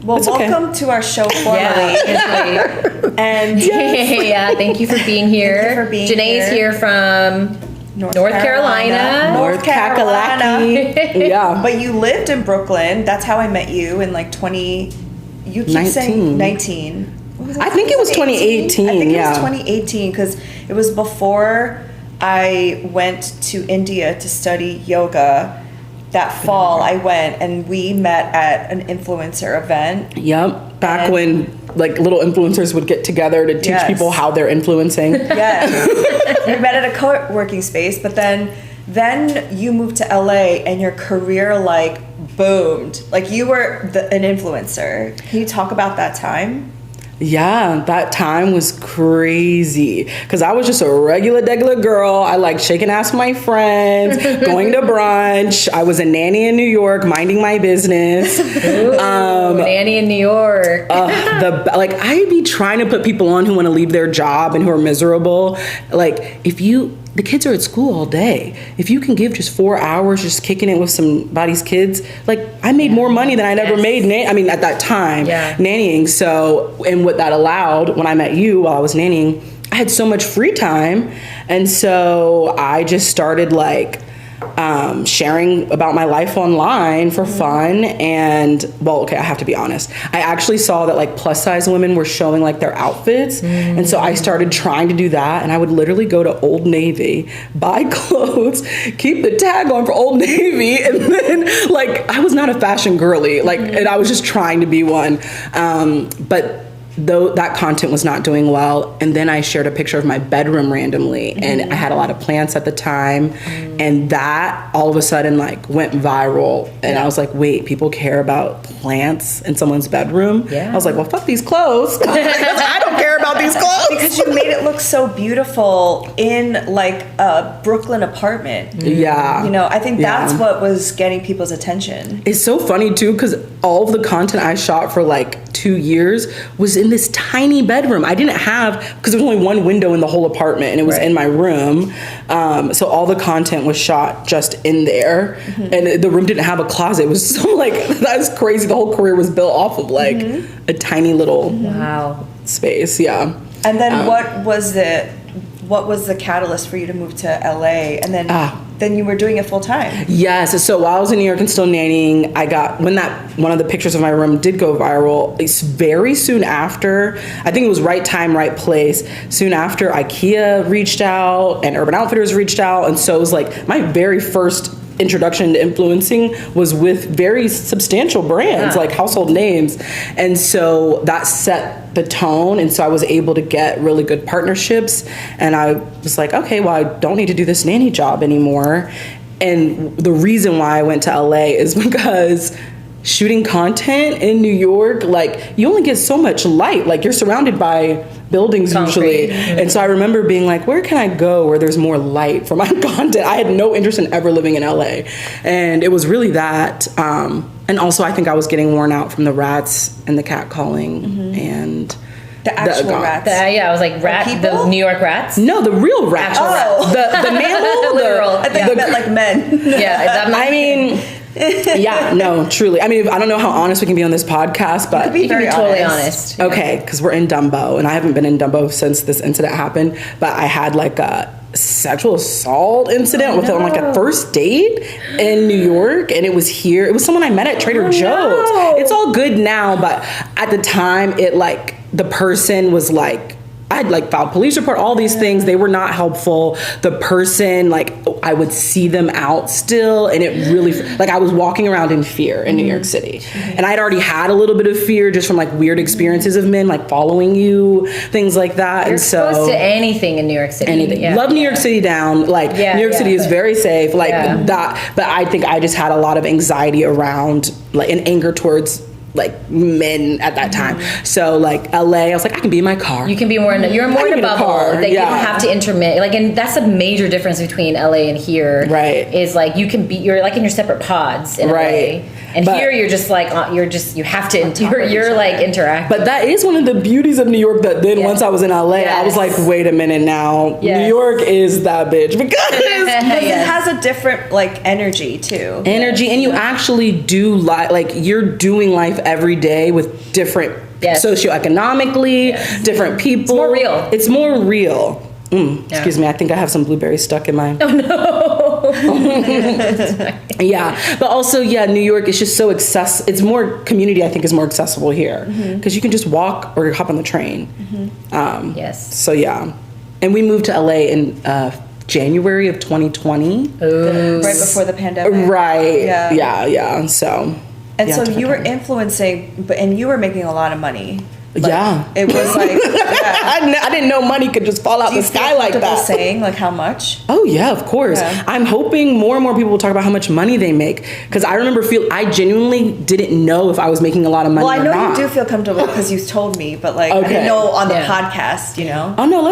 Well, welcome to our show formally. And yeah, thank you for being here. Thank you for being Janae's here from North Carolina. North Carolina. Yeah. But you lived in Brooklyn. That's how I met you in like 20. You keep 19. saying 19. I think it was 2018. I think yeah. it was 2018 because it was before I went to India to study yoga. That fall I went and we met at an influencer event. Yep. Back when like little influencers would get together to teach people how they're influencing. Yes. We met at a co-working space, but then you moved to LA and your career like boomed. Like you were an influencer. Can you talk about that time? Yeah, that time was crazy because I was just a regular girl. I liked shaking ass with my friends, going to brunch. I was a nanny in New York, minding my business. Ooh, nanny in New York. I'd be trying to put people on who want to leave their job and who are miserable. Like the kids are at school all day. If you can give just 4 hours just kicking it with somebody's kids, like I made more money than I'd ever made. At that time, nannying. So, and what that allowed when I met you while I was nannying, I had so much free time. And so I just started like sharing about my life online for fun. And I have to be honest. I actually saw that like plus size women were showing like their outfits. And so I started trying to do that. And I would literally go to Old Navy, buy clothes, keep the tag on for Old Navy. And then like, I was not a fashion girly, like, and I was just trying to be one. But though that content was not doing well, and then I shared a picture of my bedroom randomly, and I had a lot of plants at the time, and that all of a sudden like went viral, and I was like, wait, people care about plants in someone's bedroom? I was like, well, fuck these clothes. I don't care about these clothes. Because you made it look so beautiful in like a Brooklyn apartment. Yeah. You know, I think that's what was getting people's attention. It's so funny too, because all of the content I shot for like 2 years was in this tiny bedroom. I didn't have, because there was only one window in the whole apartment, and it was in my room. So all the content was shot just in there, and the room didn't have a closet. It was so like, that's crazy. The whole career was built off of like a tiny little space. Yeah. And then what was the catalyst for you to move to LA? And then you were doing it full time. Yes. So while I was in New York and still nannying, one of the pictures of my room did go viral. It's very soon after, I think it was right time, right place. Soon after, IKEA reached out and Urban Outfitters reached out. And so it was like my very first introduction to influencing was with very substantial brands, like household names. And so that set the tone. And so I was able to get really good partnerships. And I was like, okay, well, I don't need to do this nanny job anymore. And the reason why I went to LA is because shooting content in New York, like you only get so much light. Like you're surrounded by buildings usually. And so I remember being like, where can I go where there's more light for my content? I had no interest in ever living in LA. And it was really that. And also I think I was getting worn out from the rats and the cat calling and the actual rats. I was like the New York rats. No, the real rats. The mammal, literal. I think I meant like men. I mean, yeah, no, truly. I mean, I don't know how honest we can be on this podcast, but you can be totally honest. Okay, because we're in Dumbo, and I haven't been in Dumbo since this incident happened. But I had like a sexual assault incident with on like a first date in New York, and it was here. It was someone I met at Trader Joe's. It's all good now, but at the time, it like the person was like, I'd like filed police report, all these things. They were not helpful. The person, like I would see them out still. And it really, like I was walking around in fear in New York City. And I'd already had a little bit of fear just from like weird experiences of men, like following you, things like that. You're exposed to anything in New York City. Anything. Love New York City down. Like New York City is very safe. Like that. But I think I just had a lot of anxiety around like an anger towards like men at that time. So like LA, I was like, I can be in my car. You can be more you're more in a bubble. Like you don't have to intermit. Like, and that's a major difference between LA and here. Right. Is like you're like in your separate pods in LA. And here you're just like, you have to, you're like interacting. But that is one of the beauties of New York that then once I was in LA, I was like, wait a minute now. New York is that bitch because it has a different like energy too. And you actually do like you're doing life every day with different socioeconomically, different people. It's more real. It's more real. Excuse me, I think I have some blueberries stuck in my... Oh, no. Yeah, but also, New York is just so accessible. It's more, community, I think, is more accessible here. Because you can just walk or hop on the train. Yes. So, yeah. And we moved to LA in January of 2020. Right before the pandemic. Right. Yeah. So... And so you were influencing, and you were making a lot of money. Like, it was like I didn't know money could just fall out the sky like that. Saying like how much? Oh yeah, of course. Yeah. I'm hoping more and more people will talk about how much money they make, because I remember I genuinely didn't know if I was making a lot of money. Well, I know you do feel comfortable because you told me, but like I didn't know on the podcast, you know. Oh no,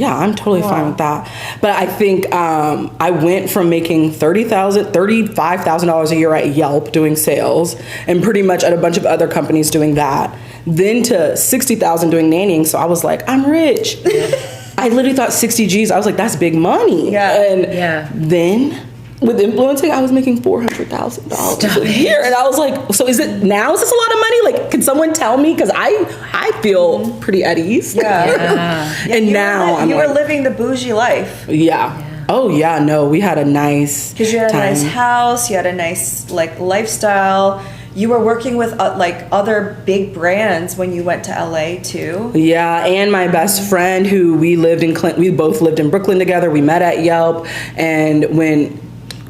I'm totally fine with that. But I think I went from making $35,000 a year at Yelp doing sales, and pretty much at a bunch of other companies doing that, then to $60,000 doing nannying. So I was like, I'm rich. I literally thought 60 G's. I was like, that's big money. Yeah. And then with influencing, I was making $400,000 a year. And I was like, so is this a lot of money? Like, can someone tell me? Because I feel pretty at ease. Yeah. And now you were living the bougie life. Yeah. Oh yeah, no, we had a nice because you had a nice house, you had a nice like lifestyle. You were working with like other big brands when you went to LA too. Yeah, and my best friend who we both lived in Brooklyn together. We met at Yelp, and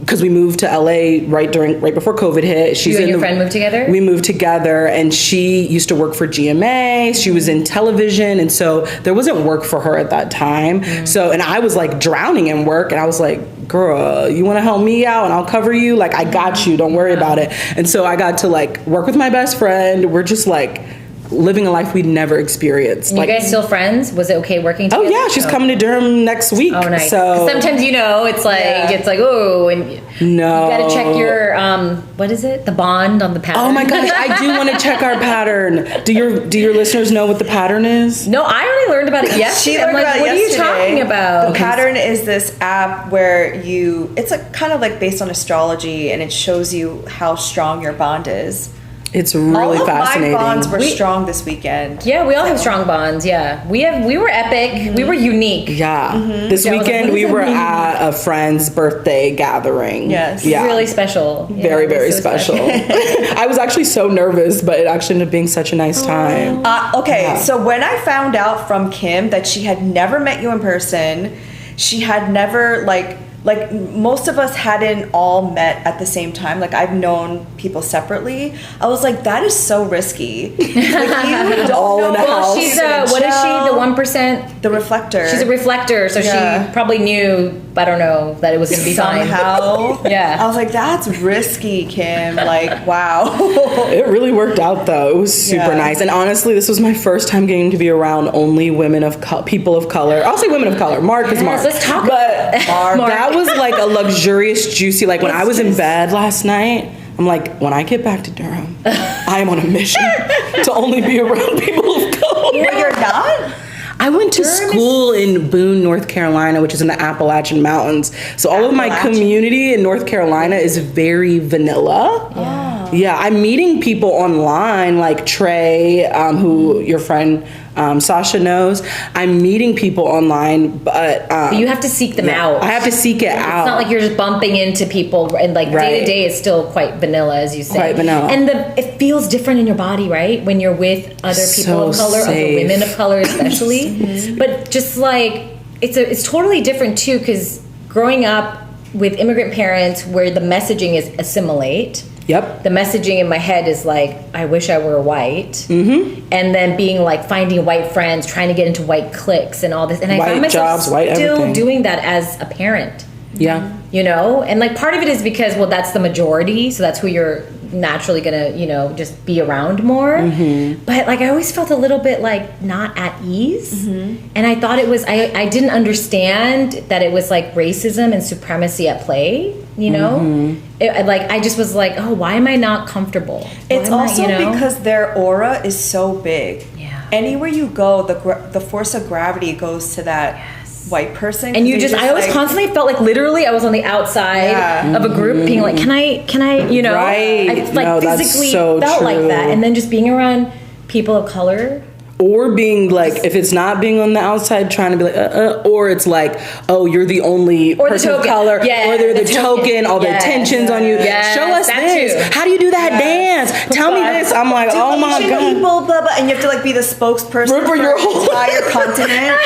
because we moved to LA right before COVID hit. You and your friend moved together? We moved together, and she used to work for GMA. She was in television, and so there wasn't work for her at that time. So, and I was like drowning in work, and I was like, girl, you want to help me out and I'll cover you? Like, I got you, don't worry about it. And so I got to like work with my best friend. We're just like living a life we'd never experienced. And you guys still friends? Was it okay working together? Oh yeah, she's coming to Durham next week. Oh nice. So sometimes it's like you gotta check your what is it? The bond on the pattern. Oh my gosh, I do want to check our pattern. Do your listeners know what the pattern is? No, I already learned about it yesterday. I'm like, what are you talking about? The pattern is this app where it's like kind of like based on astrology, and it shows you how strong your bond is. It's really fascinating. My bonds were strong this weekend. Yeah, we all have strong bonds. Yeah, we were epic. We were unique. Yeah, this weekend we were at a friend's birthday gathering. Yes, really special. Very, very so special. I was actually so nervous, but it actually ended up being such a nice time. So when I found out from Kim that she had never met you in person, she had never like most of us hadn't all met at the same time. Like I've known people separately. I was like, that is so risky. Like, you don't all in a house. She's what is she? The 1%? The reflector. She's a reflector, so she probably knew. I don't know that it was going to be somehow. Fine. Yeah. I was like, that's risky, Kim. Like, wow. It really worked out though. It was super nice. And honestly, this was my first time getting to be around only people of color. I'll say women of color. Mark is Mark. Let's talk about Mark. That was like a luxurious, juicy, like when I was in bed last night, I'm like, when I get back to Durham, I am on a mission to only be around people of color. But you're not? I went to school in Boone, North Carolina, which is in the Appalachian Mountains. So all of my community in North Carolina is very vanilla. Yeah, I'm meeting people online like Trey, who your friend Sasha knows. I'm meeting people online, but you have to seek them out. I have to seek it out. It's not like you're just bumping into people, and like day to day is still quite vanilla, as you say. Quite vanilla. And it feels different in your body, right? When you're with other people of color, other women of color especially. But just like it's totally different too, because growing up with immigrant parents where the messaging is assimilate. Yep. The messaging in my head is like, I wish I were white. Mm-hmm. And then being like finding white friends, trying to get into white cliques and all this. And I found myself still doing that as a parent. Yeah. You know? And like part of it is because, well, that's the majority. So that's who you're naturally gonna, just be around more. But like I always felt a little bit like not at ease. And I thought it was, I didn't understand that it was like racism and supremacy at play, I just was like, oh, why am I not comfortable? It's also because their aura is so big. Yeah. Anywhere you go, the force of gravity goes to that white person. And I always constantly felt like literally I was on the outside of a group being like, can I, Right. I like physically felt like that. And then just being around people of color. Or being like, if it's not being on the outside, trying to be like, or it's like, oh, you're the only person of color, or they're the token, all the attention's on you. Show us this. Too. How do you do that dance? Tell me this. I'm like, oh my God. People, blah, blah, and you have to like be the spokesperson for your whole entire continent.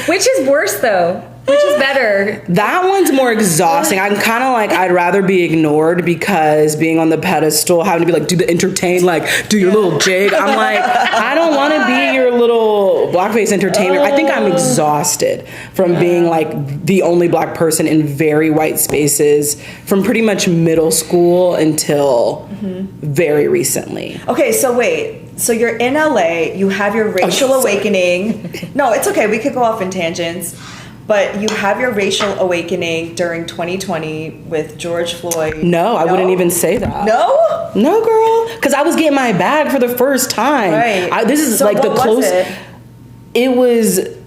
Which is worse though? Which is better? That one's more exhausting. I'm kind of like, I'd rather be ignored because being on the pedestal, having to be like, do the entertain, like, do your little jig. I'm like, I don't want to be your little blackface entertainer. I think I'm exhausted from being like the only black person in very white spaces from pretty much middle school until very recently. Okay, so wait. So you're in LA, you have your racial awakening. No, it's okay. We could go off in tangents. But you have your racial awakening during 2020 with George Floyd. No, I wouldn't even say that. No? No, girl. Because I was getting my bag for the first time. Right. This is so like the close. It was.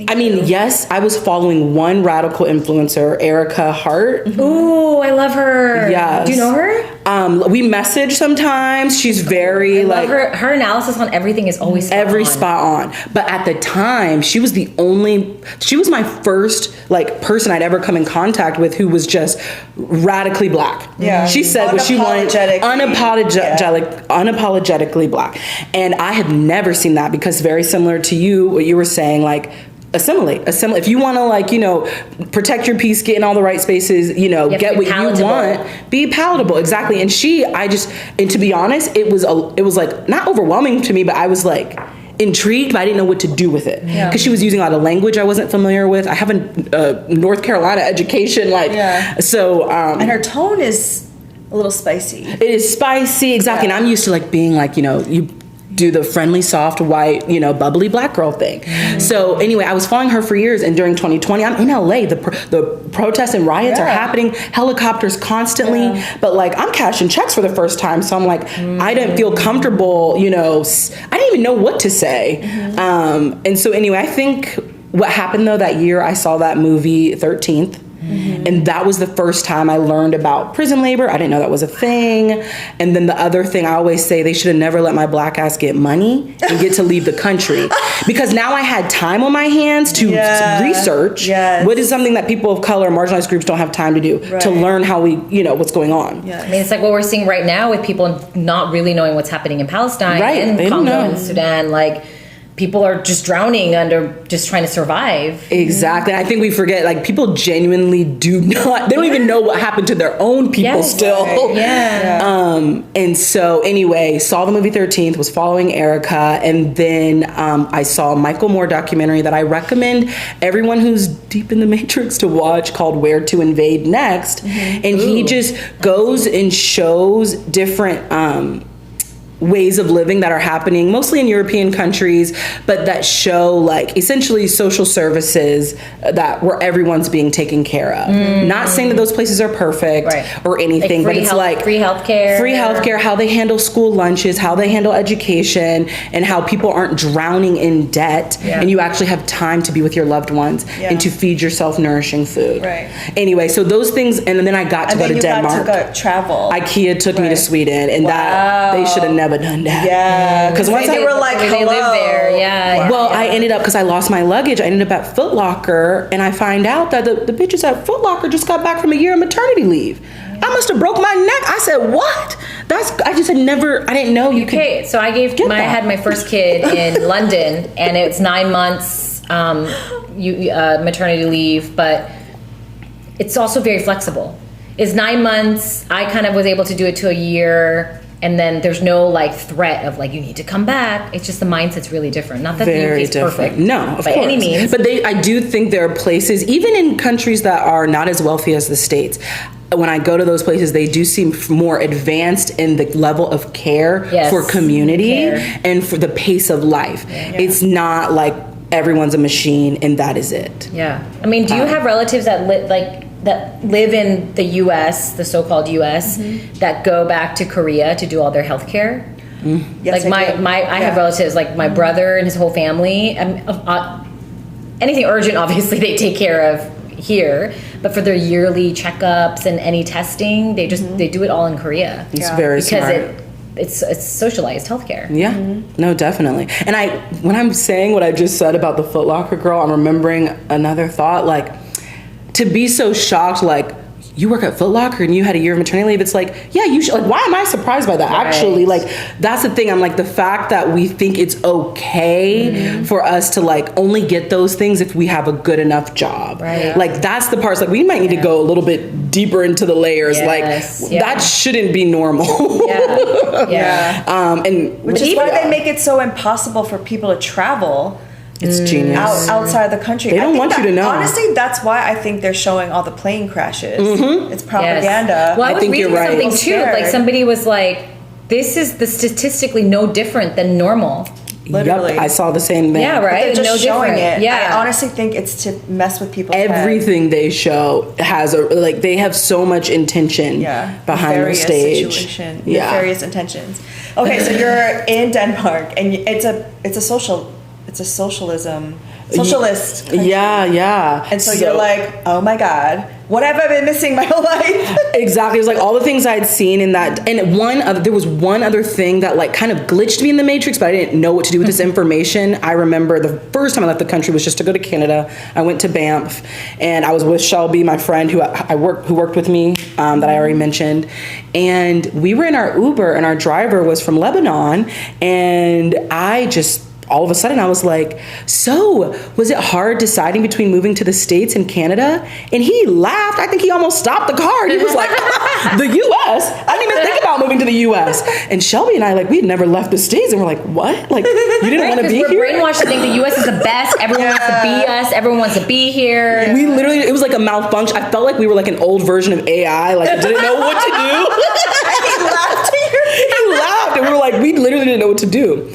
Yes, I was following one radical influencer, Erica Hart. Ooh, I love her. Yes. Do you know her? We message sometimes. She's very like her analysis on everything is always spot on. But at the time, she was my first like person I'd ever come in contact with who was just radically black. Yeah. She said what she wanted, unapologetically black. And I had never seen that because very similar to you, what you were saying, like assimilate. If you want to like, protect your peace, get in all the right spaces, get what you want, be palatable. Exactly. And and to be honest, it was like not overwhelming to me, but I was like intrigued, but I didn't know what to do with it. Because she was using a lot of language I wasn't familiar with. I have a North Carolina education, so. And her tone is a little spicy. It is spicy, exactly. And I'm used to like being like, you do the friendly, soft, white, bubbly black girl thing. So anyway, I was following her for years, and during 2020, I'm in LA. The protests and riots are happening, helicopters constantly, but like I'm cashing checks for the first time, so I'm like, I didn't feel comfortable, I didn't even know what to say. And so anyway, I think what happened though that year, I saw that movie 13th. And that was the first time I learned about prison labor. I didn't know that was a thing. And then the other thing I always say, they should have never let my black ass get money and get to leave the country. Because now I had time on my hands to research what is something that people of color, marginalized groups don't have time to do, to learn how we, what's going on. I mean, it's like what we're seeing right now with people not really knowing what's happening in Palestine and Congo and Sudan. Like, people are just drowning under just trying to survive. Exactly. I think we forget, like, people genuinely they don't even know what happened to their own people still. Right. Yeah. And so anyway, saw the movie 13th, was following Erica, and then I saw a Michael Moore documentary that I recommend everyone who's deep in the matrix to watch called Where to Invade Next. And he just goes and shows different ways of living that are happening mostly in European countries, but that show like essentially social services where everyone's being taken care of. Not saying that those places are perfect or anything, but it's like free healthcare, how they handle school lunches, how they handle education, and how people aren't drowning in debt, and you actually have time to be with your loved ones and to feed yourself nourishing food. Anyway, so those things, and then I got to go to Denmark. Got to travel. IKEA took me to Sweden, and that they should have never done that. Yeah, because once they were like, they live there. Well, I ended up, because I lost my luggage, I ended up at Foot Locker, and I find out that the bitches at Foot Locker just got back from a year of maternity leave. I must have broke my neck. I said, what? I just had never, I didn't know you could. Okay, so I had my first kid in London, and it's 9 months maternity leave, but it's also very flexible. It's 9 months. I kind of was able to do it to a year. And then there's no like threat of like you need to come back. It's just the mindset's really different. Not that Very the UK is perfect, no, of by course. any means. But I do think there are places, even in countries that are not as wealthy as the States. When I go to those places, they do seem more advanced in the level of care for community and for the pace of life. It's not like everyone's a machine and that is it. Yeah. I mean, do you have relatives that live in the U.S., the so-called U.S., that go back to Korea to do all their health care? Yes, like I have relatives, like my brother and his whole family. Anything urgent, obviously, they take care of here, but for their yearly checkups and any testing, they do it all in Korea. It's very smart. Because it's socialized healthcare. Yeah, no, definitely. And when I'm saying what I just said about the Foot Locker girl, I'm remembering another thought, like, to be so shocked, like, you work at Foot Locker and you had a year of maternity leave. It's like, yeah, you should. Like, why am I surprised by that? Right. Actually, like, that's the thing. I'm like, the fact that we think it's okay for us to like only get those things if we have a good enough job. Right. Like, that's the parts. Like, we might need to go a little bit deeper into the layers. Yes. Like, that shouldn't be normal. And which is why they make it so impossible for people to travel. It's genius. Outside the country. They don't want you to know. Honestly, that's why I think they're showing all the plane crashes. It's propaganda. Yes. Well, I think you're right. Something too. Like somebody was like, "This is statistically no different than normal." Literally, yep, I saw the same thing. Yeah, right. They're just showing it. Yeah, I honestly think it's to mess with people's everything head. They show has they have so much intention behind the stage. Situation, nefarious intentions. Okay, so you're in Denmark, and it's a socialist country. Yeah. And so you're like, oh my God, what have I been missing my whole life? Exactly. It was like all the things I'd seen in that. And there was one other thing that like kind of glitched me in the matrix, but I didn't know what to do with this information. I remember the first time I left the country was just to go to Canada. I went to Banff and I was with Shelby, my friend who worked with me, that I already mentioned. And we were in our Uber and our driver was from Lebanon. And all of a sudden I was like, so was it hard deciding between moving to the States and Canada? And he laughed. I think he almost stopped the car. He was like, the US? I didn't even think about moving to the US. And Shelby and I, like, we had never left the States. And we're like, what? Like, you didn't want to be here? We're brainwashed to think the US is the best. Everyone wants to be us. Everyone wants to be here. We literally, it was like a malfunction. I felt like we were like an old version of AI. Like, didn't know what to do. He laughed. And we were like, we literally didn't know what to do.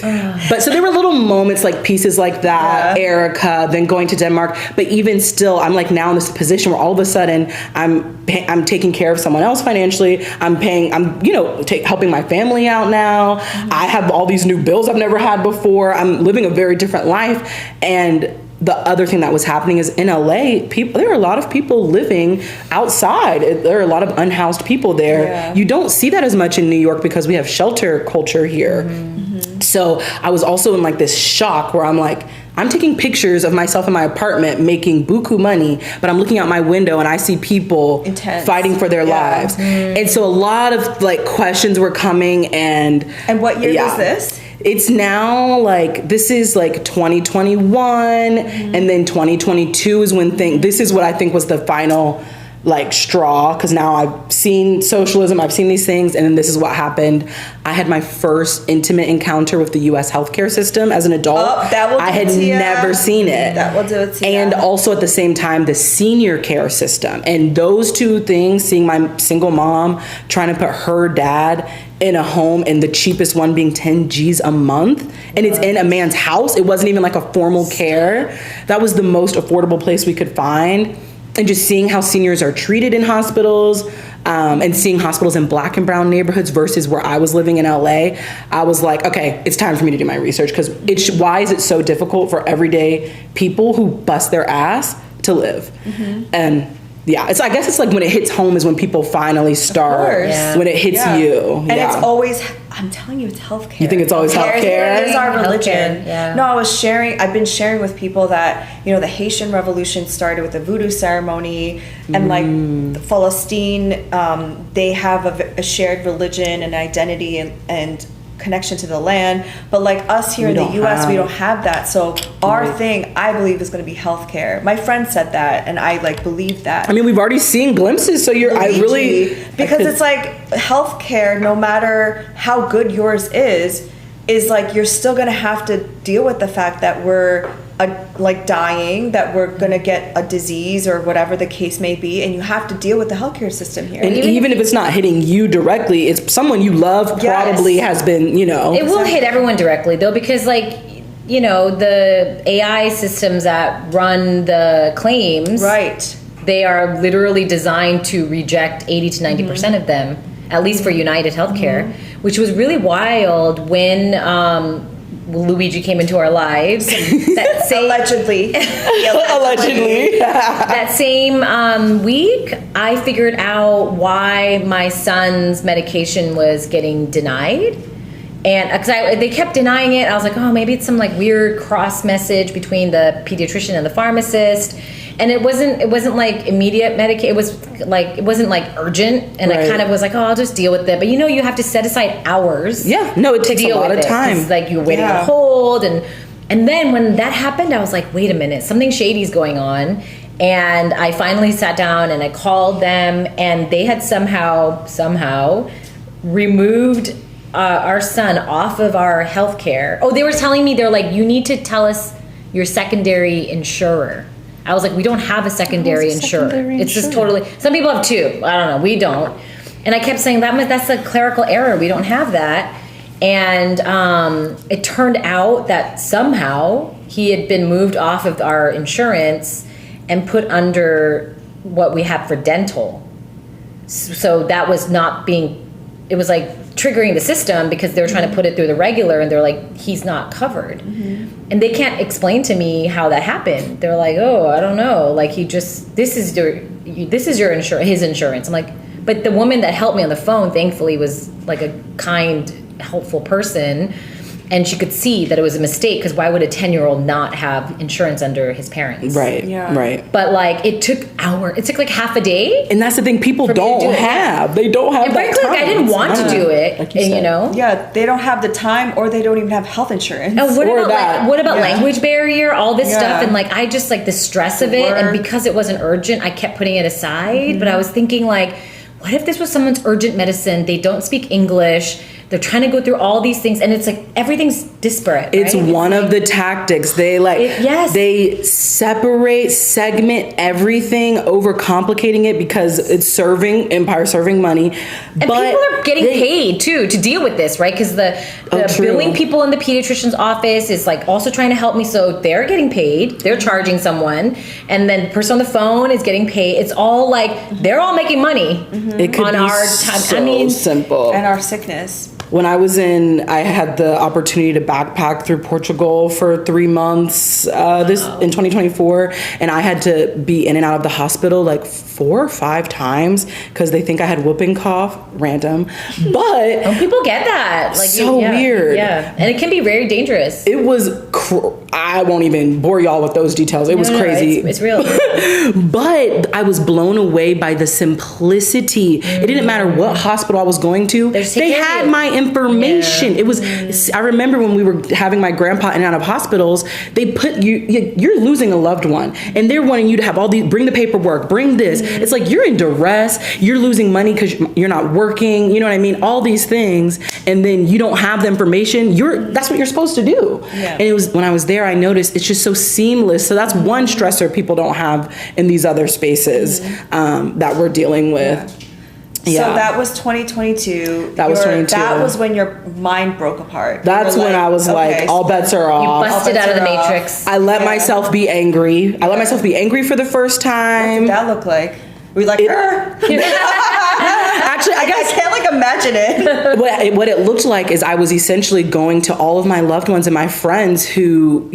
But so there were little moments, like pieces like that, Erica, then going to Denmark. But even still, I'm like now in this position where all of a sudden I'm taking care of someone else financially. I'm helping my family out now. I have all these new bills I've never had before. I'm living a very different life. And the other thing that was happening is in LA, there are a lot of people living outside. There are a lot of unhoused people there. Yeah. You don't see that as much in New York because we have shelter culture here. So I was also in like this shock where I'm like, I'm taking pictures of myself in my apartment making buku money, but I'm looking out my window and I see people fighting for their lives. And so a lot of like questions were coming and what year was this? It's now like, this is like 2021 and then 2022 is when this is what I think was the final like straw, because now I've seen socialism, I've seen these things, and then this is what happened. I had my first intimate encounter with the U.S. healthcare system as an adult. I had never seen it. That will do it to you. And also at the same time, the senior care system. And those two things, seeing my single mom trying to put her dad in a home and the cheapest one being 10 G's a month, and it's in a man's house. It wasn't even like a formal care. That was the most affordable place we could find. And just seeing how seniors are treated in hospitals, and seeing hospitals in Black and brown neighborhoods versus where I was living in LA, I was like, okay, it's time for me to do my research, because why is it so difficult for everyday people who bust their ass to live? And I guess it's like when it hits home is when people finally start, when it hits you. And it's always, I'm telling you, it's healthcare. You think it's always healthcare? It is our religion. No, I've been sharing with people that, the Haitian Revolution started with the voodoo ceremony, and like Palestine, they have a shared religion and identity and connection to the land. But like us here in the US, we don't have that. So our thing, I believe, is going to be healthcare. My friend said that, and I like believe that. I mean, we've already seen glimpses. So it's like healthcare, no matter how good yours is like you're still going to have to deal with the fact that we're like dying, that we're going to get a disease or whatever the case may be, and you have to deal with the healthcare system here. And even if it's not hitting you directly, it's someone you love probably has been, you know. It will hit everyone directly though, because like, you know, the AI systems that run the claims, right, they are literally designed to reject 80 to 90% of them, at least for United Healthcare, which was really wild when Luigi came into our lives. That same, allegedly. That same week, I figured out why my son's medication was getting denied. And because they kept denying it, I was like, oh, maybe it's some like weird cross message between the pediatrician and the pharmacist. And it wasn't like immediate medication. It wasn't like urgent. And I kind of was like, oh, I'll just deal with it. But you have to set aside hours. Yeah, no, it takes a lot of time. Like you're waiting on hold, and then when that happened, I was like, wait a minute, something shady's going on. And I finally sat down and I called them, and they had somehow removed our son off of our health care. Oh, they were telling me, they're like, you need to tell us your secondary insurer. I was like, we don't have a secondary insurer. It's just totally, some people have two. I don't know. We don't. And I kept saying that's a clerical error. We don't have that. And it turned out that somehow he had been moved off of our insurance and put under what we have for dental. So that was it was like triggering the system because they were trying to put it through the regular, and they're like, he's not covered. And they can't explain to me how that happened. They're like, oh, I don't know. Like this is your his insurance. I'm like, but the woman that helped me on the phone, thankfully, was like a kind, helpful person. And she could see that it was a mistake, because why would a 10-year-old not have insurance under his parents? Right, right. But like it took like half a day. And that's the thing, people don't have. They don't have. And frankly, like, I didn't want to do it. Like Yeah, they don't have the time, or they don't even have health insurance. And what about language barrier, all this stuff, and like I just like the stress of it, and because it wasn't urgent, I kept putting it aside. But I was thinking like, what if this was someone's urgent medicine? They don't speak English. They're trying to go through all these things, and it's like everything's disparate. It's one of the tactics. They they segment everything, overcomplicating it because it's empire serving money. And people are getting paid too to deal with this, right? Because the billing people in the pediatrician's office is like also trying to help me, so they're getting paid. They're charging someone, and then the person on the phone is getting paid. It's all like they're all making money It could on be our time. so simple. And our sickness. When I had the opportunity to backpack through Portugal for 3 months in 2024, and I had to be in and out of the hospital like 4 or 5 times because they think I had whooping cough. Random, but people get that. Like weird. Yeah, and it can be very dangerous. It was. I won't even bore y'all with those details. It was crazy. It's real. But I was blown away by the simplicity. It didn't matter what hospital I was going to. They had my information. Yeah. It was. I remember when we were having my grandpa in and out of hospitals, they put you're losing a loved one, and they're wanting you to have all these. Bring the paperwork. Bring this. It's like you're in duress. You're losing money because you're not working. You know what I mean? All these things, and then you don't have the information. That's what you're supposed to do. Yeah. And it was when I was there, I noticed it's just so seamless. So that's one stressor people don't have in these other spaces that we're dealing with. Yeah. So that was 2022. That was 2022. That was when your mind broke apart. That's when I was like, all bets are off. You busted out of the matrix. I let myself be angry. I let myself be angry for the first time. What did that look like? Were you like, Actually, I can't like imagine it. What it looked like is I was essentially going to all of my loved ones and my friends who,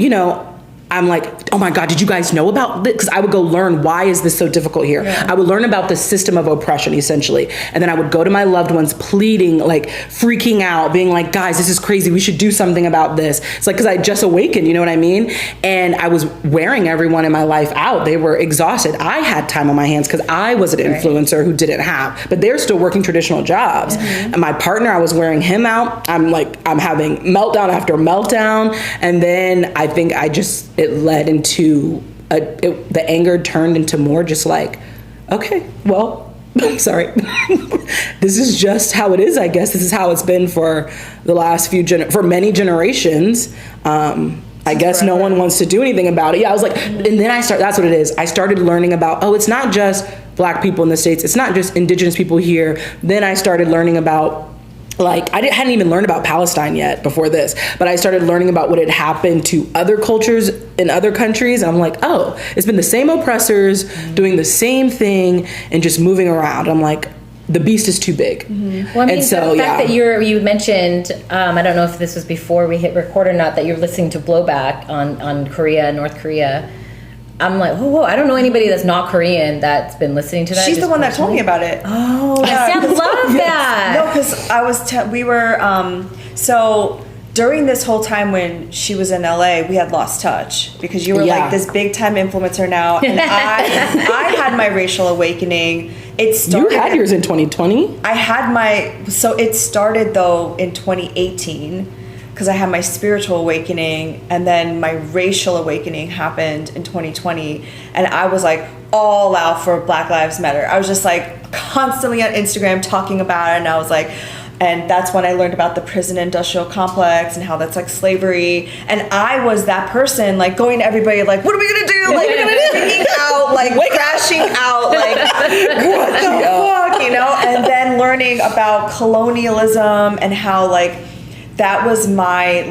I'm like, oh my God, did you guys know about this? Because I would go learn, why is this so difficult here? Yeah. I would learn about the system of oppression, essentially. And then I would go to my loved ones pleading, like freaking out, being like, guys, this is crazy. We should do something about this. It's like, because I just awakened, you know what I mean? And I was wearing everyone in my life out. They were exhausted. I had time on my hands because I was an influencer who didn't have, but they're still working traditional jobs. And my partner, I was wearing him out. I'm having meltdown after meltdown. And then I think it led into the anger turned into more just like, okay, well, I'm sorry. This is just how it is, I guess. This is how it's been for the last for many generations. I guess no one wants to do anything about it. Yeah, I was like, and then that's what it is. I started learning about, it's not just Black people in the States. It's not just indigenous people here. Then I started learning about, hadn't even learned about Palestine yet before this, but I started learning about what had happened to other cultures in other countries. And I'm like, oh, it's been the same oppressors doing the same thing and just moving around. I'm like, the beast is too big. Well, I mean, the fact that you mentioned, I don't know if this was before we hit record or not, that you're listening to blowback on Korea, North Korea. I'm like, whoa, I don't know anybody that's not Korean that's been listening to that. She's the one that told me about it. Oh, yeah. I love that. No, because we were, so during this whole time when she was in LA, we had lost touch because you were like this big time influencer now. And I had my racial awakening. It started. You had yours in 2020? I had so it started though in 2018. Because I had my spiritual awakening and then my racial awakening happened in 2020. And I was like all out for Black Lives Matter. I was just like constantly on Instagram talking about it. And I was like, and that's when I learned about the prison industrial complex and how that's like slavery. And I was that person like going to everybody like, what are we going to do? Like, we're going to freaking out, like crashing out, like, what the fuck, you know? And then learning about colonialism and how like, that was my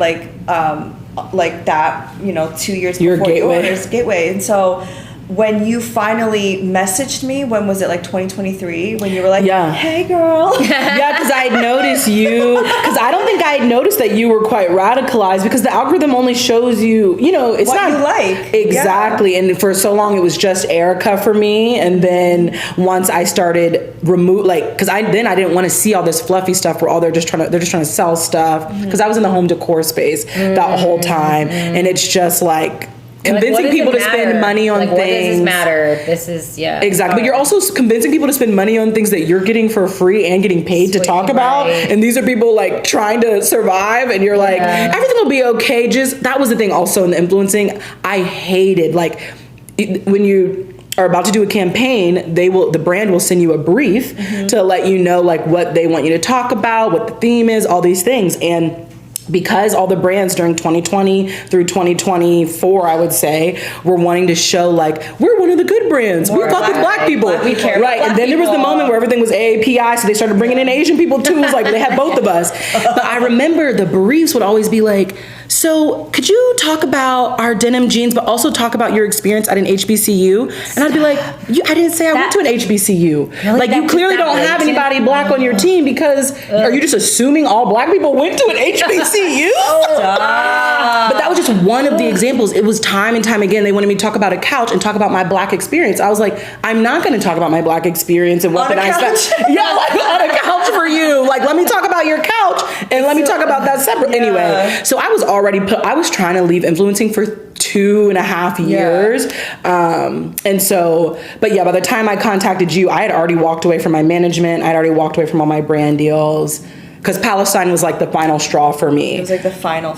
that 2 years your before gateway. Gateway. And so when you finally messaged me, when was it, like 2023, when you were like, hey girl. Yeah, because I had noticed you, because I don't think I had noticed that you were quite radicalized, because the algorithm only shows you, it's what not you like. Exactly. Yeah. And for so long it was just Erica for me. And then once I started because I didn't want to see all this fluffy stuff where they're just trying to sell stuff, because I was in the home decor space that whole time. And it's just like, convincing people to spend money on things. What does this matter? This is, Exactly. But you're also convincing people to spend money on things that you're getting for free and getting paid to talk about. And these are people like trying to survive, and you're like, everything will be okay. That was the thing also in the influencing. I hated, when you are about to do a campaign, the brand will send you a brief to let you know like what they want you to talk about, what the theme is, all these things. And because all the brands during 2020 through 2024, I would say, were wanting to show like, we're one of the good brands. We fuck with Black people. We care right. And then there was the moment where everything was AAPI, so they started bringing in Asian people too. It was like, they had both of us. But I remember the briefs would always be like, so could you talk about our denim jeans, but also talk about your experience at an HBCU? And I'd be like, I didn't say I went to an HBCU. Really? Like, you clearly don't have anybody Black on your team, because are you just assuming all Black people went to an HBCU? But that was just one of the examples. It was time and time again. They wanted me to talk about a couch and talk about my Black experience. I was like, I'm not going to talk about my Black experience and weaponize that. Yeah, like on a couch for you. Like, let me talk about your couch and let me talk about that separate. Anyway, so I was I was trying to leave influencing for 2.5 years. And so, but yeah, by the time I contacted you, I had already walked away from my management. I'd already walked away from all my brand deals, because Palestine was like the final straw for me. It was like the final.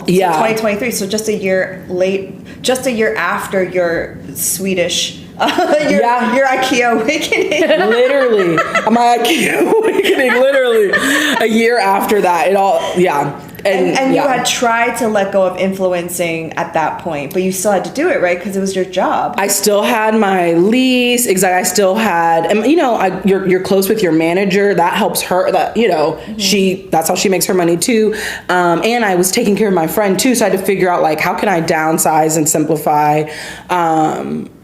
Yeah. So 2023. So just a year after your Swedish, your IKEA awakening. Literally. My IKEA awakening, literally. A year after that, it all, And you had tried to let go of influencing at that point, but you still had to do it, right? Because it was your job. I still had my lease. Exactly. I still had, and you're close with your manager. That helps her. That that's how she makes her money too. And I was taking care of my friend too, so I had to figure out like, how can I downsize and simplify.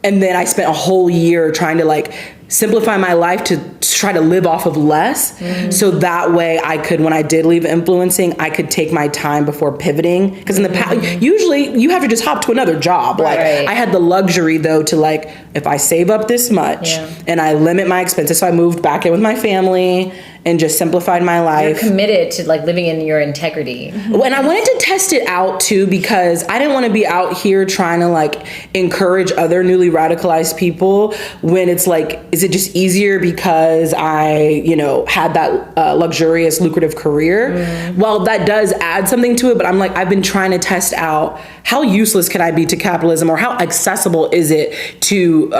And then I spent a whole year trying to like simplify my life to try to live off of less. So that way I could, when I did leave influencing, I could take my time before pivoting. Because in the past, usually you have to just hop to another job. Like I had the luxury though to like, if I save up this much and I limit my expenses, so I moved back in with my family and just simplified my life. You're committed to like living in your integrity. And I wanted to test it out too, because I didn't want to be out here trying to like encourage other newly radicalized people when it's like, is it just easier because I, you know, had that luxurious, lucrative career? Well, that does add something to it, but I'm like, I've been trying to test out how useless can I be to capitalism, or how accessible is it to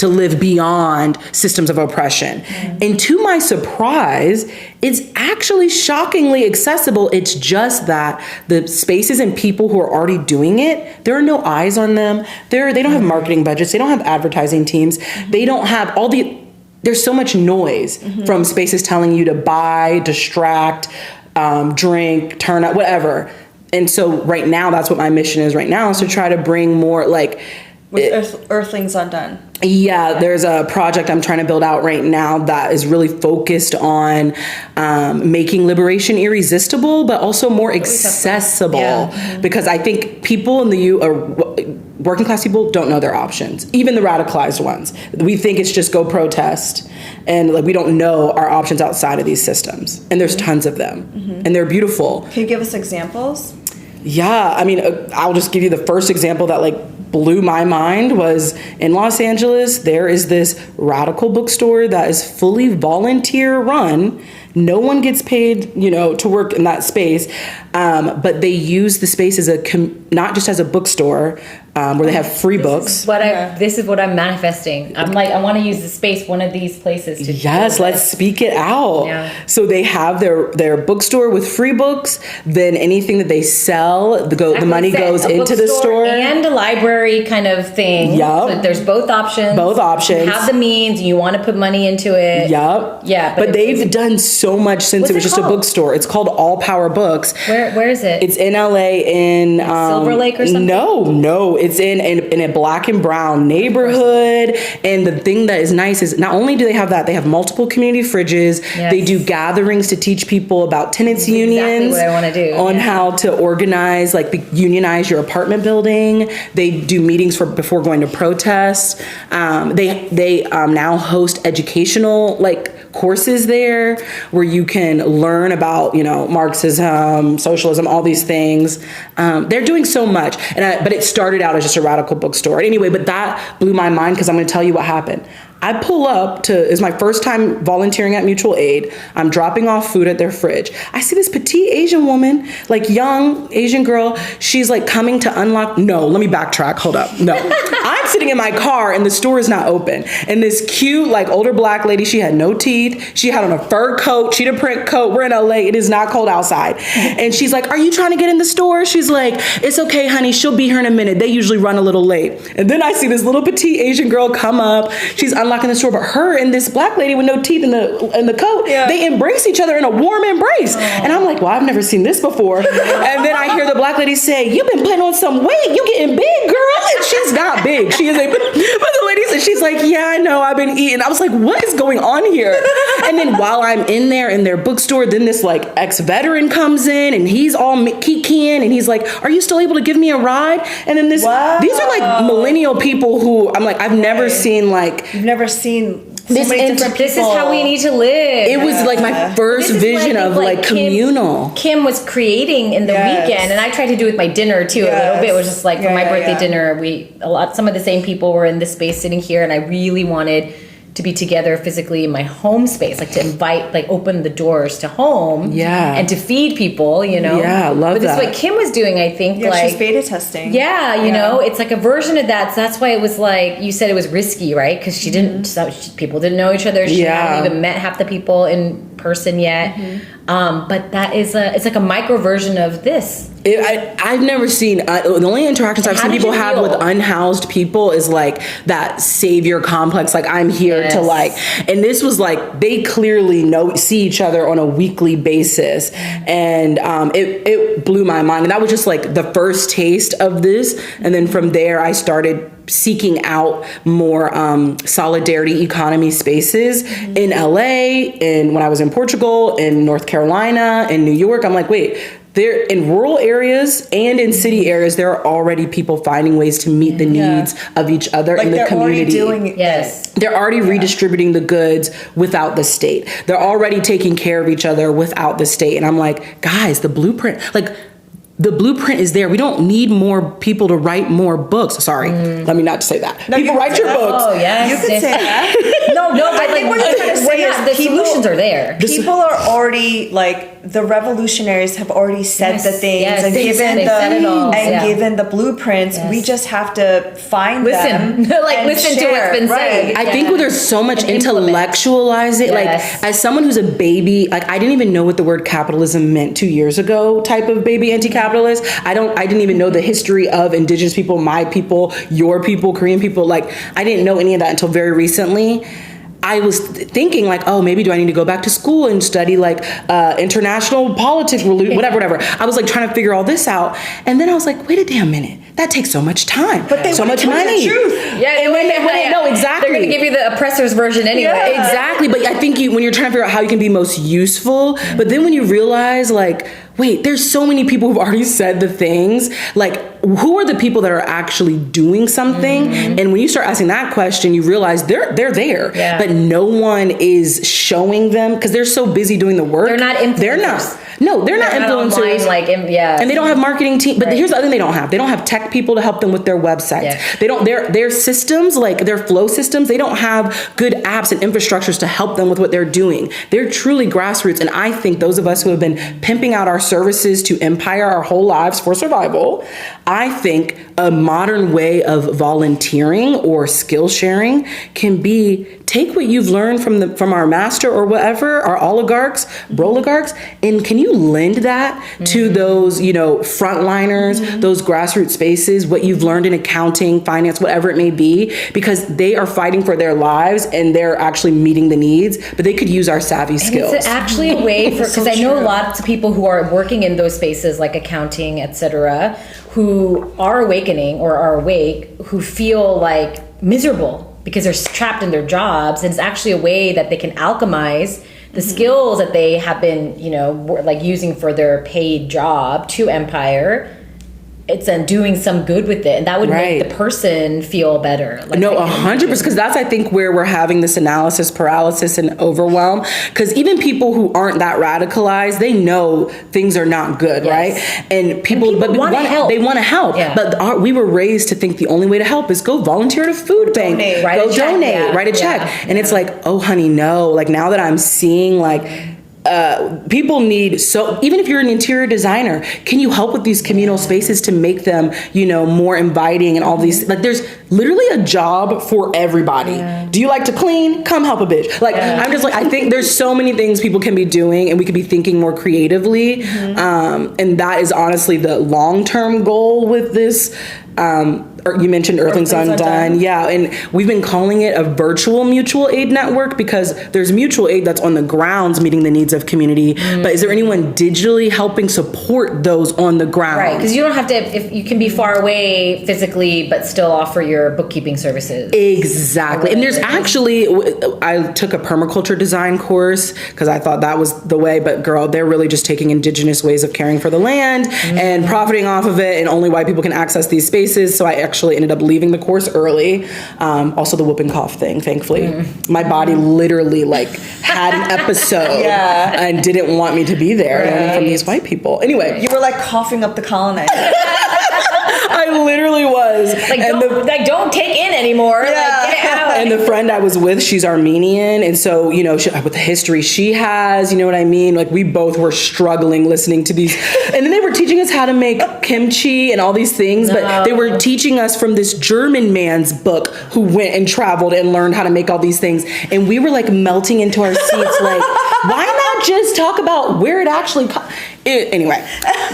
live beyond systems of oppression? And to my surprise, it's actually shockingly accessible. It's just that the spaces and people who are already doing it, there are no eyes on them. They don't have marketing budgets. They don't have advertising teams. They don't have there's so much noise from spaces telling you to buy, distract, drink, turn up, whatever. And so right now, that's what my mission is right now, is to try to bring more like... With Earthlings Undone. Yeah, there's a project I'm trying to build out right now that is really focused on making liberation irresistible, but also more accessible. Because I think people in the working class people don't know their options, even the radicalized ones. We think it's just go protest, and like we don't know our options outside of these systems. And there's tons of them, and they're beautiful. Can you give us examples? Yeah, I mean, I'll just give you the first example that like blew my mind was in Los Angeles. There is this radical bookstore that is fully volunteer run. No one gets paid, you know, to work in that space. But they use the space as not just as a bookstore, where they have free books. This is what I'm manifesting. I'm like, I want to use the space, one of these places to. Yes, let's speak it out. Yeah. So they have their bookstore with free books. Then anything that they sell, the money goes into the store. And a library kind of thing. Yep. So there's both options. You have the means. You want to put money into it. Yep. Yeah. But they've done so much since it was just a bookstore. It's called All Power Books. Where is it? It's in LA in Silver Lake or something? No. It's in a black and brown neighborhood. And the thing that is nice is not only do they have that, they have multiple community fridges. Yes. They do gatherings to teach people about tenants unions. Exactly what I want to do. On how to organize, unionize your apartment building. They do meetings before going to protest. They now host educational courses there where you can learn about, Marxism, socialism, all these things. They're doing so much. But it started out as just a radical bookstore. Anyway, but that blew my mind because I'm going to tell you what happened. I pull up it's my first time volunteering at Mutual Aid. I'm dropping off food at their fridge. I see this petite Asian woman, young Asian girl. She's coming to unlock. No, let me backtrack. Hold up. No, I'm sitting in my car and the store is not open. And this cute, older black lady, she had no teeth. She had on a fur coat, cheetah print coat. We're in LA. It is not cold outside. And she's like, "Are you trying to get in the store?" She's like, "It's okay, honey. She'll be here in a minute. They usually run a little late." And then I see this little petite Asian girl come up. She's unlocking the store, but her and this black lady with no teeth in the coat, they embrace each other in a warm embrace. And I'm like, well, I've never seen this before. And then I hear the black lady say, "You've been putting on some weight. You getting big, girl." And she's not big. She is but the lady said, she's like, "Yeah, I know. I've been eating." I was like, what is going on here? And then while I'm in there in their bookstore, then this ex-veteran comes in and he's all kikiing and he's like, "Are you still able to give me a ride?" And then these are millennial people who I'm like, I've never seen You've never seen so many different people. This is how we need to live. It was my first vision of communal. Kim was creating in the weekend, and I tried to do with my dinner too a little bit. It was just for my birthday dinner. Some of the same people were in this space sitting here, and I really wanted to be together physically in my home space, to invite, open the doors to home, and to feed people, Yeah, I love that. But this is what Kim was doing, I think. She's beta testing. Yeah, you know, it's a version of that. So that's why it was you said it was risky, right? Because she didn't, people didn't know each other. She hadn't even met half the people in person yet. But that is it's a micro version of this. I've never seen, the only interactions I've seen people have with unhoused people is that savior complex, I'm here to and this was they clearly see each other on a weekly basis, and it blew my mind, and that was just the first taste of this, and then from there I started seeking out more solidarity economy spaces in LA, and when I was in Portugal, in North Carolina, in New York. I'm like, wait, there in rural areas and in city areas, there are already people finding ways to meet the needs of each other in the community. They're already redistributing the goods without the state. They're already taking care of each other without the state. And I'm like, guys, the blueprint is there. We don't need more people to write more books. Sorry, let me not say that. No, people write your books. Oh, yes. You could say that. No, but I think what you're trying to say is the solutions are there. People are already like, the revolutionaries have already said the things and given the blueprints. We just have to find them. Listen to what's been said. I think there's so much intellectualizing. Like, as someone who's a baby, like, I didn't even know what the word capitalism meant 2 years ago, type of baby anti-capitalist. I didn't even know the history of indigenous people, my people, your people, Korean people. Like, I didn't know any of that until very recently. I was thinking like, oh, maybe do I need to go back to school and study like international politics, whatever. I was like trying to figure all this out. And then I was like, wait a damn minute. That takes so much time. But they so much money. No, exactly. They're going to give you the oppressor's version anyway. Yeah. Exactly. But I think when you're trying to figure out how you can be most useful, but then when you realize like, wait, there's so many people who've already said the things. Like, who are the people that are actually doing something? And when you start asking that question, you realize they're there, but no one is showing them because they're so busy doing the work. They're not influencers. They're not influencers. Online, and they don't have marketing team. But here's the other thing they don't have. They don't have tech people to help them with their websites. Yeah. They don't. Their systems, like their flow systems, they don't have good apps and infrastructures to help them with what they're doing. They're truly grassroots. And I think those of us who have been pimping out our services to empire our whole lives for survival, I think a modern way of volunteering or skill sharing can be take what you've learned from our master or whatever, our oligarchs, broligarchs, and can you lend that to those, frontliners, those grassroots spaces, what you've learned in accounting, finance, whatever it may be, because they are fighting for their lives and they're actually meeting the needs, but they could use our savvy skills. It's actually a way for, because I know lots of people who are working in those spaces like accounting, etc., who are awakening or are awake, who feel like miserable because they're trapped in their jobs. And it's actually a way that they can alchemize the skills that they have been, like using for their paid job to empire. It's doing some good with it, and that would make the person feel better. 100%, because that's, I think, where we're having this analysis paralysis and overwhelm. Because even people who aren't that radicalized, they know things are not good, right? And people want to help. They want to help, but we were raised to think the only way to help is go volunteer at a food bank, donate, write a check, and it's like, oh, honey, no. Like now that I'm seeing like. People need, so even if you're an interior designer, can you help with these communal spaces to make them, more inviting and all these, like there's literally a job for everybody. Do you like to clean? Come help a bitch. Like, I'm just like, I think there's so many things people can be doing and we could be thinking more creatively. And that is honestly the long-term goal with this. You mentioned Earthlings Undone. Yeah, and we've been calling it a virtual mutual aid network because there's mutual aid that's on the grounds meeting the needs of community, but is there anyone digitally helping support those on the ground? Right, because you don't have to, if you can be far away physically, but still offer your bookkeeping services. Exactly. And there's actually, I took a permaculture design course because I thought that was the way, but girl, they're really just taking indigenous ways of caring for the land and profiting off of it, and only white people can access these spaces. So I actually ended up leaving the course early. Also the whooping cough thing, thankfully. My body literally had an episode and didn't want me to be there from these white people. Anyway. You were like coughing up the colonizers. I literally was. Don't take in anymore. Get it out. And the friend I was with, she's Armenian. And so, with the history she has, you know what I mean? Like we both were struggling listening to these. And then they were teaching us how to make kimchi and all these things. But they were teaching us from this German man's book who went and traveled and learned how to make all these things. And we were like melting into our seats like, why not just talk about where it actually anyway.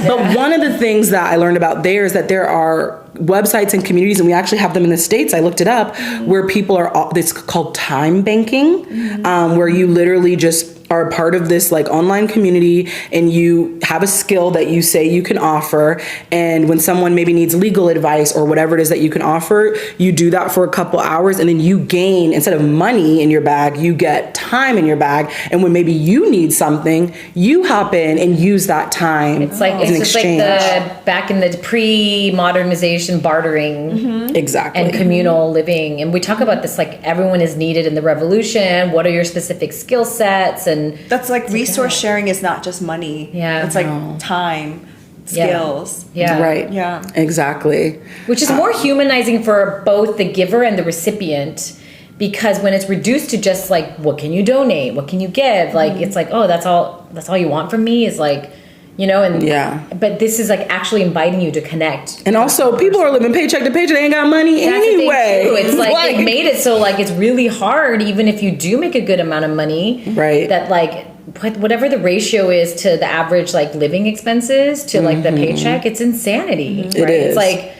But one of the things that I learned about there is that there are websites and communities, and we actually have them in the States, I looked it up, where people are, it's called time banking, where you literally just are a part of this like online community and you have a skill that you say you can offer, and when someone maybe needs legal advice or whatever it is that you can offer, you do that for a couple hours, and then you gain, instead of money in your bag, you get time in your bag. And when maybe you need something, you hop in and use that time. It's like as an it's just exchange. like the back in the pre-modernization bartering Exactly. and communal living. And we talk about this like everyone is needed in the revolution. What are your specific skill sets? And That's like resource sharing is not just money. Yeah. It's like time, skills. Yeah. Right. Yeah. Exactly. Which is more humanizing for both the giver and the recipient, because when it's reduced to just like, what can you donate? What can you give? Like, it's like, oh, that's all you want from me is like, you know, and but this is like actually inviting you to connect. And also, people are living paycheck to paycheck. They ain't got money anyway. The thing too. It's like it made it so like it's really hard, even if you do make a good amount of money. Right. That like whatever the ratio is to the average like living expenses to like the paycheck, it's insanity. It right? is. It's like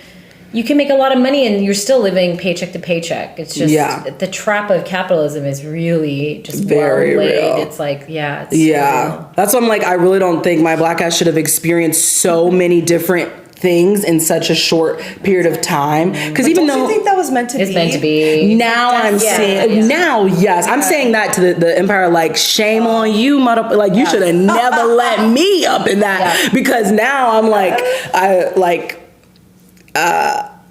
you can make a lot of money and you're still living paycheck to paycheck. It's just the trap of capitalism is really just very well laid. real. It's like it's real. That's why I'm like, I really don't think my Black ass should have experienced so many different things in such a short period of time. Because even though I think that was meant to be. It's meant to be. now I'm saying now, yes, I'm saying that to the empire, like shame on you, mother. Like you should have never let me up in that, because now I'm like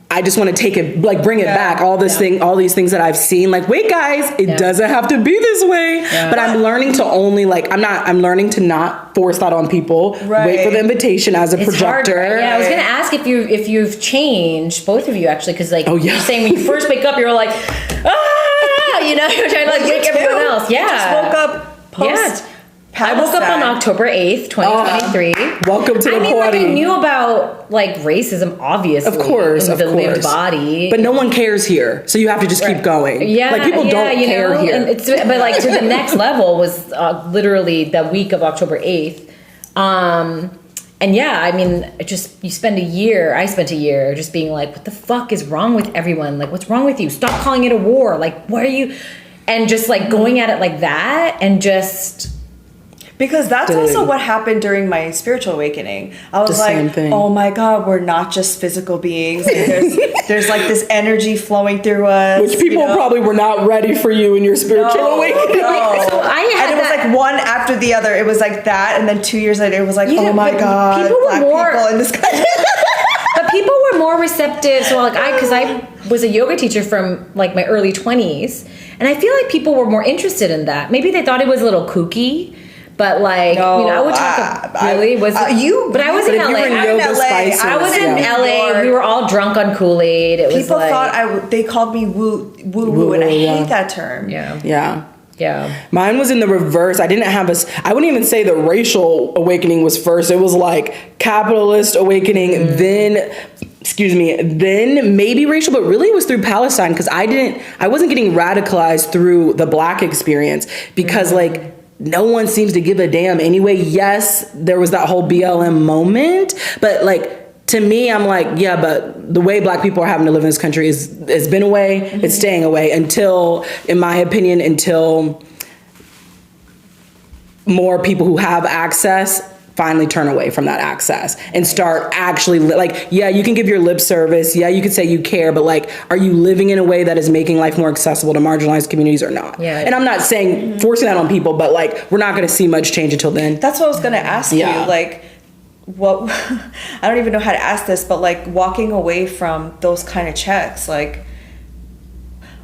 I just want to take it, like bring it back. All these things that I've seen. Like, wait, guys, it doesn't have to be this way. Yeah. But I'm learning to only I'm learning to not force that on people. Right. Wait for the invitation as a projector. Hard, right? Yeah, I was gonna ask if you've changed, both of you actually, because like you're saying when you first wake up, you're like, you know, you're trying to like wake everyone else. Yeah, just woke up post. I woke up on October 8th, 2023. Welcome to the party. Like, I knew about like racism, obviously. Of course. Lived body. But no one cares here. So you have to just keep going. Yeah. Like people don't care here. And but like to the next level was literally the week of October 8th. And yeah, I mean, I spent a year just being like, what the fuck is wrong with everyone? Like, what's wrong with you? Stop calling it a war. Like, why are you? And just like going at it like that and just... Because that's also what happened during my spiritual awakening. I was like, oh my God, we're not just physical beings. Like there's like this energy flowing through us. Which people probably were not ready for you in your spiritual awakening. No. So and it was like one after the other. It was like that. And then 2 years later, it was like, oh my God, people were people in this country. But people were more receptive. So like because I was a yoga teacher from like my early 20s. And I feel like people were more interested in that. Maybe they thought it was a little kooky. But like, I would talk. But I was in LA. I was in LA. We were all drunk on Kool-Aid. It was people thought they called me woo woo, and I hate that term. Yeah. Mine was in the reverse. I wouldn't even say the racial awakening was first. It was like capitalist awakening, then maybe racial, but really it was through Palestine, because I wasn't getting radicalized through the Black experience, because like no one seems to give a damn anyway. Yes, there was that whole BLM moment, but like to me, I'm like, yeah, but the way Black people are having to live in this country has been away. It's staying away until, in my opinion, until more people who have access finally turn away from that access and start actually like, yeah, you can give your lip service. Yeah, you can say you care, but like, are you living in a way that is making life more accessible to marginalized communities or not? Yeah. And I'm not saying forcing that on people, but like, we're not going to see much change until then. That's what I was going to ask you. Like, what, I don't even know how to ask this, but like walking away from those kind of checks, like,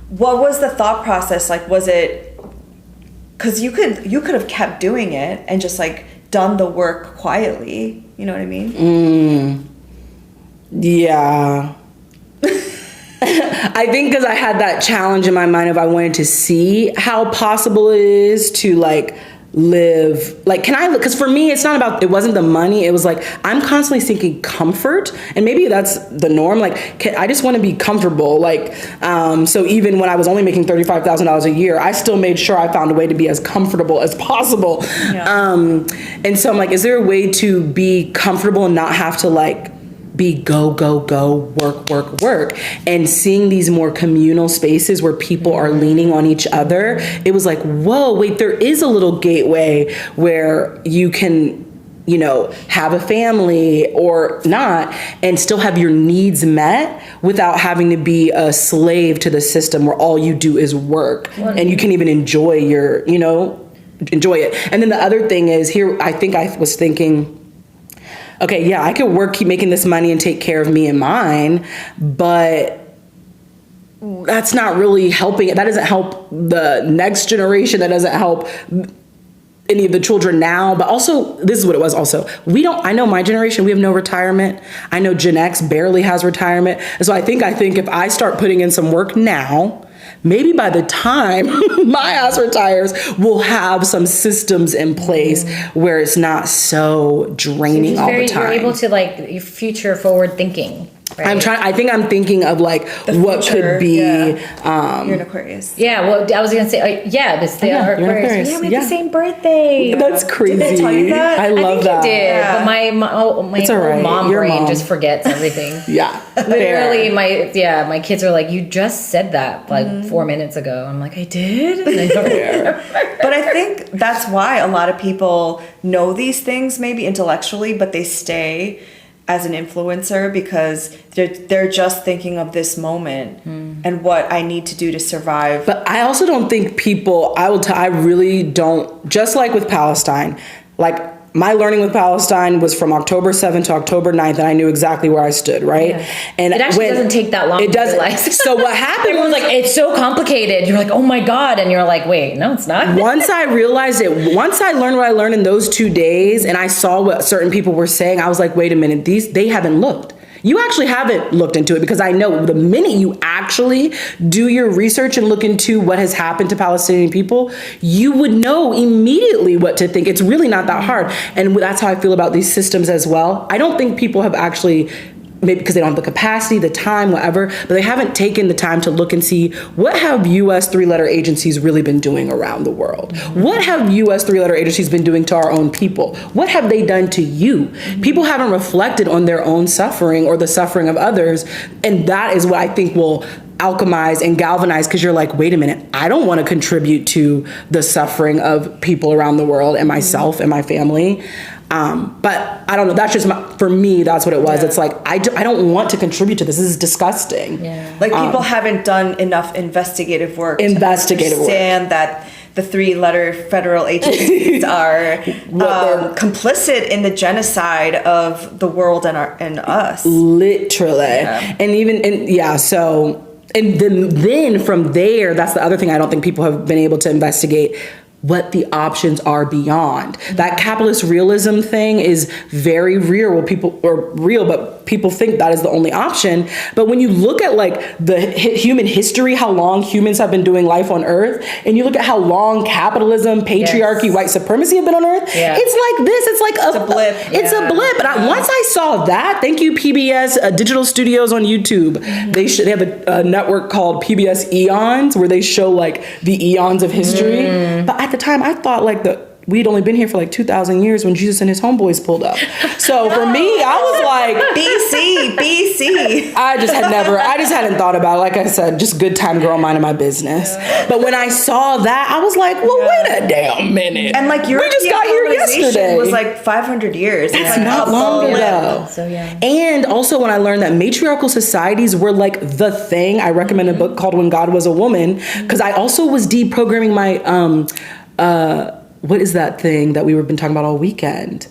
what was the thought process? Like, was it, because you could have kept doing it and just like done the work quietly, you know what I mean? Yeah. I think because I had that challenge in my mind of I wanted to see how possible it is to like live, like, because for me, it's not about, it wasn't the money. It was like, I'm constantly seeking comfort, and maybe that's the norm. Like, I just want to be comfortable. Like, so even when I was only making $35,000 a year, I still made sure I found a way to be as comfortable as possible. Yeah. And so I'm like, is there a way to be comfortable and not have to like be go, work. And seeing these more communal spaces where people are leaning on each other, it was like, whoa, wait, there is a little gateway where you can, you know, have a family or not and still have your needs met without having to be a slave to the system where all you do is work and you can even enjoy your, you know, enjoy it. And then the other thing is here, I think I was thinking, okay, yeah, I could work, keep making this money and take care of me and mine, but that's not really helping. That doesn't help the next generation. That doesn't help any of the children now. But also, this is what it was also. I know my generation, we have no retirement. I know Gen X barely has retirement. And so I think if I start putting in some work now, maybe by the time my ass retires, we'll have some systems in place where it's not so draining all the time. You're able to like future forward thinking. Right? I think I'm thinking of like what could be. Yeah. You're an Aquarius. Yeah, well, I was gonna say, Aquarius. Yeah, we have the same birthday. Yeah. That's crazy. Did they tell you that? I love that. You did, yeah. But my it's all right. mom Your brain mom just forgets everything. Yeah, literally, my kids are like, you just said that like 4 minutes ago. I'm like, I did. And I don't remember. But I think that's why a lot of people know these things maybe intellectually, but they stay as an influencer because they're just thinking of this moment and what I need to do to survive. But I also don't think people, I really don't, just like with Palestine, like my learning with Palestine was from October 7th to October 9th, and I knew exactly where I stood, right? Yeah. And it actually doesn't take that long. It doesn't. So what happened Everyone's like, it's so complicated. You're like, oh my God. And you're like, wait, no, it's not. Once I realized it, once I learned what I learned in those 2 days, and I saw what certain people were saying, I was like, wait a minute, they haven't looked. You actually haven't looked into it, because I know the minute you actually do your research and look into what has happened to Palestinian people, you would know immediately what to think. It's really not that hard. And that's how I feel about these systems as well. I don't think people have actually, maybe because they don't have the capacity, the time, whatever, but they haven't taken the time to look and see what have U.S. three-letter agencies really been doing around the world? What have U.S. three-letter agencies been doing to our own people? What have they done to you? People haven't reflected on their own suffering or the suffering of others, and that is what I think will alchemize and galvanize, because you're like, wait a minute, I don't want to contribute to the suffering of people around the world and myself and my family. But I don't know, that's just for me, that's what it was. Yeah. It's like, I don't want to contribute to this. This is disgusting. Yeah. Like people haven't done enough investigative work to understand that the three-letter federal agencies are complicit in the genocide of the world and us. Literally. Yeah. And then from there, that's the other thing I don't think people have been able to investigate, what the options are beyond. That capitalist realism thing is very real, but people think that is the only option. But when you look at like the human history, how long humans have been doing life on Earth, and you look at how long capitalism, patriarchy, white supremacy have been on Earth, it's like this. It's like a blip. It's a blip. And once I saw that, thank you PBS Digital Studios on YouTube. They have a network called PBS Eons, where they show like the eons of history. But at the time, I thought like we'd only been here for like 2,000 years when Jesus and his homeboys pulled up. So for me, I was like BC. I just hadn't thought about it. Like I said, just good time girl minding my business. Yeah. But when I saw that, I was like, well, wait a damn minute. And like we just got here yesterday. Was like 500 years. That's not long ago. So yeah. And also when I learned that matriarchal societies were like the thing, I recommend a book called When God Was a Woman, because I also was deprogramming my what is that thing that we've been talking about all weekend?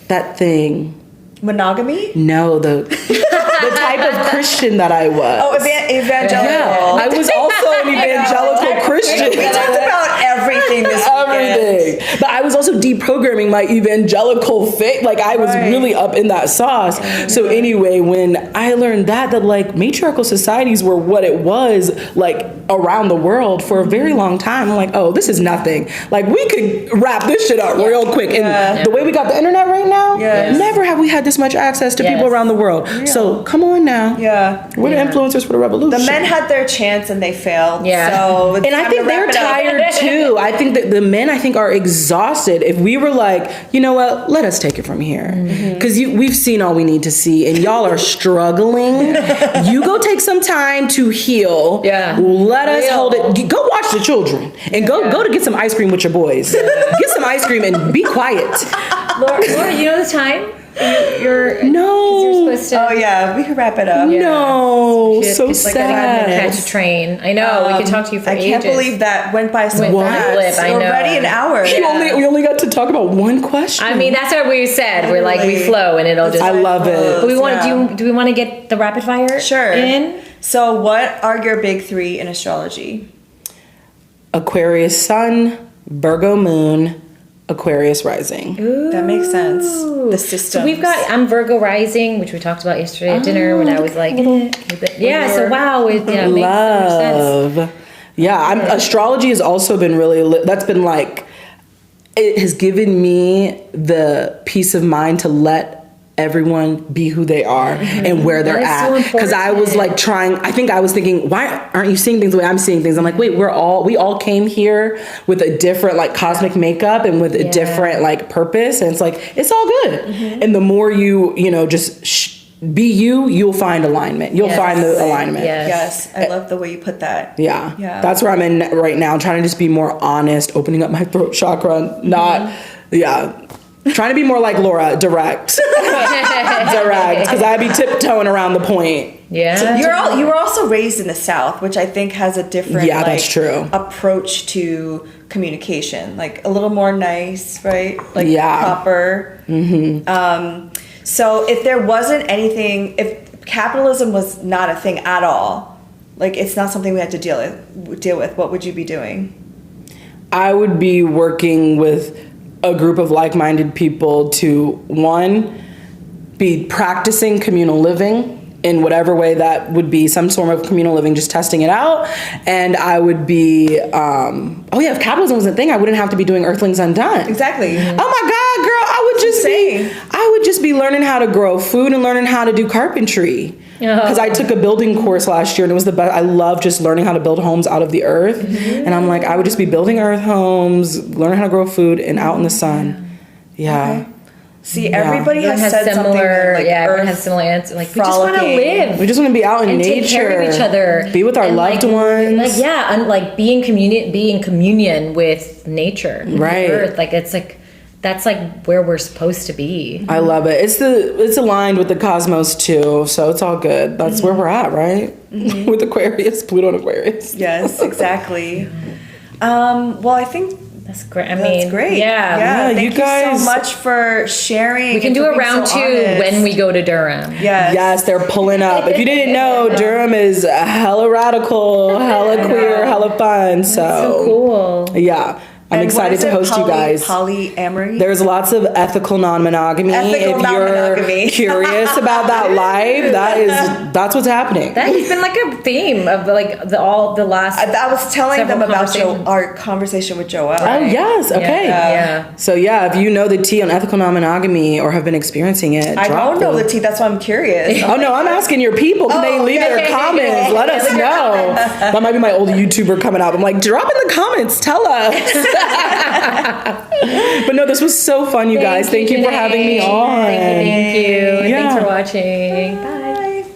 That thing. Monogamy? No, the type of Christian that I was. Oh, evangelical. Yeah, I was also an evangelical Christian. We talked about everything this weekend. But I was also deprogramming my evangelical faith. Like I was really up in that sauce. So anyway, when I learned that like matriarchal societies were what it was like around the world for a very long time, I'm like, oh, this is nothing. Like we could wrap this shit up real quick. And the way we got the internet right now, never have we had this much access to people around the world. So come on now. Yeah. We're the influencers for the revolution. The men had their chance and they failed. wild. Yeah. So And I think they're tired too. I think that the men, are exhausted. If we were like, you know what, let us take it from here. Because we've seen all we need to see, and y'all are struggling. You go take some time to heal. Yeah. Let us hold it. Go watch the children. And go to get some ice cream with your boys. Get some ice cream and be quiet. Laura, you know the time? You're No. You're supposed to. Oh yeah, we could wrap it up. No. Just- So just like sad. catch a train. I know. We could talk to you for I ages. can't believe that went by so Went fast. by a blip, I know. Already an hour. We only got to talk about one question. I mean, that's what we said. We're like, we Literally. flow and it'll just. I love it. But we want Yeah. do we want to get the rapid fire Sure. in? So, what are your big three in astrology? Aquarius sun, Virgo moon, Aquarius rising. That makes sense. The system. So we've got, I'm Virgo rising, which we talked about yesterday at dinner when I was like, yeah, so wow. It makes so much sense. Love. Yeah, astrology has also been really, that's been like, it has given me the peace of mind to let everyone be who they are and where they're That is at. so Because I was like I was thinking, why aren't you seeing things the way I'm seeing things? I'm like, wait, we all came here with a different like cosmic makeup and with a different like purpose. And it's like, it's all good. And the more you just be you'll find alignment. You'll find the alignment. Yes, I love the way you put that. Yeah. Yeah. That's where I'm in right now, trying to just be more honest, opening up my throat chakra, trying to be more like Laura, direct. Direct, because I'd be tiptoeing around the point. Yeah. So you were also raised in the South, which I think has a different that's true. approach to communication, like a little more nice, right? Like Yeah. proper. So if there wasn't anything, if capitalism was not a thing at all, like it's not something we had to deal with, what would you be doing? I would be working with a group of like-minded people to, one, be practicing communal living in whatever way that would be, some form of communal living, just testing it out. And I would be, if capitalism was a thing, I wouldn't have to be doing Earthlings Undone. Exactly. Oh my God, girl, I would just be learning how to grow food and learning how to do carpentry. Because I took a building course last year and it was the best. I love just learning how to build homes out of the earth. And I'm like, I would just be building earth homes, learning how to grow food and out in the sun. Yeah. Okay. See, everybody has said similar, something like everyone has similar answers. Like, we just want to frolicking. live. We just want to be out in and nature. take care of each other. Be with our and loved ones. Like be in communion with nature. With Right. the earth. That's like where we're supposed to be. I love it. It's aligned with the cosmos too, so it's all good. That's where we're at, right? With Aquarius, Pluto and Aquarius. Yes, exactly. Well, I think That's great. that's great. Yeah. Thank you you guys- so much for sharing. We can and do for a being round so 2 honest. when we go to Durham. Yes, they're pulling up. If you didn't know, Durham is hella radical, hella queer, hella fun. So cool. Yeah. I'm And excited what is to it? host you guys. Polyamory. There's lots of ethical non-monogamy. Ethical If non-monogamy. you're curious about that life, that's what's happening. That's been like a theme of like the last. I was telling them several about conversations. our conversation with Joelle. Oh yes, okay. Yeah. So if you know the tea on ethical non-monogamy or have been experiencing it, I drop don't know them. the tea. That's why I'm curious. Oh no, I'm asking your people. Can they leave their comments? Let us know. That might be my old YouTuber coming up. I'm like, drop in the comments. Tell us. But no, this was so fun, you guys. Thank you for having me on. Thank you. Yeah. Thanks for watching. Bye.